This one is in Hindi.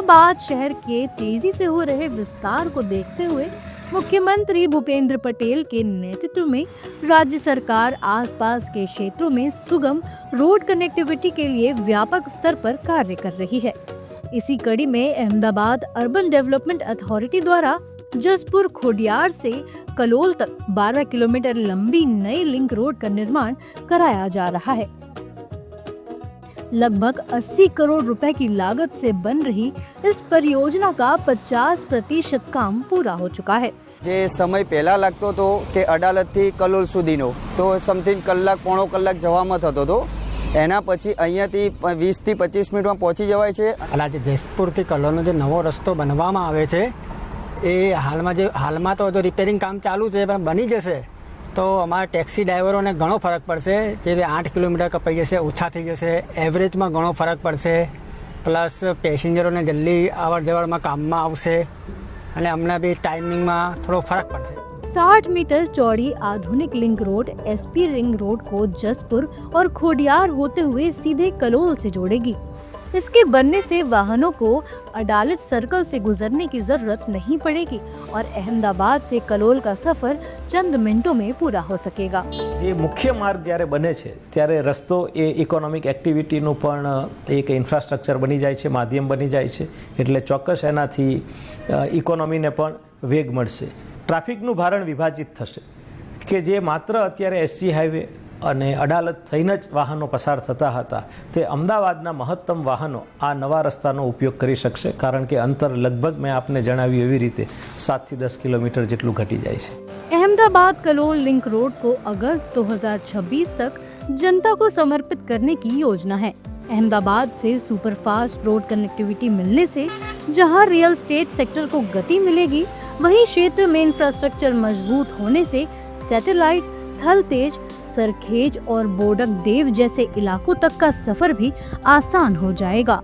अहमदाबाद शहर के तेजी से हो रहे विस्तार को देखते हुए मुख्यमंत्री भूपेंद्र पटेल के नेतृत्व में राज्य सरकार आसपास के क्षेत्रों में सुगम रोड कनेक्टिविटी के लिए व्यापक स्तर पर कार्य कर रही है। इसी कड़ी में अहमदाबाद अर्बन डेवलपमेंट अथॉरिटी द्वारा जसपुर खोडियार से कलोल तक 12 किलोमीटर लंबी नई लिंक रोड का निर्माण कराया जा रहा है। लगभग 80 करोड़ रुपए की लागत से बन रही इस परियोजना का 50% काम पूरा हो चुका है। જે સમય પહેલા લાગતો હતો કે અડાલજથી કલોલ સુધીનો તો સમથિંગ કલાક પોણો કલાક જવામાં થતો હતો, એના પછી અહીંયાથી 20 થી 25 મિનિટમાં પહોંચી જવાય છે। અને આજે જેસપુરથી કલોલનો જે નવો રસ્તો બનવામાં આવે છે એ હાલમાં તો રિપેરિંગ કામ ચાલુ છે, પણ બની જશે તો અમારા ટેક્સી ડ્રાઈવરોને ઘણો ફરક પડશે। જે 8 કિલોમીટર કપાઈ જશે, ઓછા થઈ જશે, એવરેજમાં ઘણો ફરક પડશે, પ્લસ પેસેન્જરોને જલ્દી અવર જવરમાં કામમાં આવશે અને અમને બી ટાઈમિંગમાં થોડો ફરક પડશે। 60 मीटर चौड़ी आधुनिक link road SP ring road को जसपुर और खोडियार होते हुए सीधे कलोल से जोड़ेगी। इसके बनने से वाहनों को अडालज सर्कल से गुजरने की जरूरत नहीं पड़ेगी और अहमदाबाद से कलोल का सफर चंद मिनटों में पूरा हो सकेगा। જે મુખ્ય માર્ગ જ્યારે બને છે ત્યારે રસ્તો એ ઇકોનોમિક એક્ટિવિટીનું પણ એક ઇન્ફ્રાસ્ટ્રક્ચર બની જાય છે, માધ્યમ બની જાય છે, એટલે ચોક્કસ એનાથી ઇકોનોમીને પણ વેગ મળશે। ટ્રાફિકનું ભારણ વિભાજિત થશે કે જે માત્ર અત્યારે એસજી હાઈવે અને અડાલજ થઈને જ વાહનો પસાર થતા હતા તે અમદાવાદના મહત્તમ વાહનો આ નવા રસ્તાનો ઉપયોગ કરી શકશે, કારણ કે અંતર લગભગ મેં આપને જણાવ્યું એવી રીતે 7 થી 10 કિલોમીટર જેટલું ઘટી જાય છે। अहमदाबाद कलोल लिंक रोड को अगस्त 2026 तक जनता को समर्पित करने की योजना है। अहमदाबाद से सुपरफास्ट रोड कनेक्टिविटी मिलने से जहां रियल एस्टेट सेक्टर को गति मिलेगी, वहीं क्षेत्र में इंफ्रास्ट्रक्चर मजबूत होने से सैटेलाइट, थलतेज, सरखेज और बोडक देव जैसे इलाकों तक का सफर भी आसान हो जाएगा।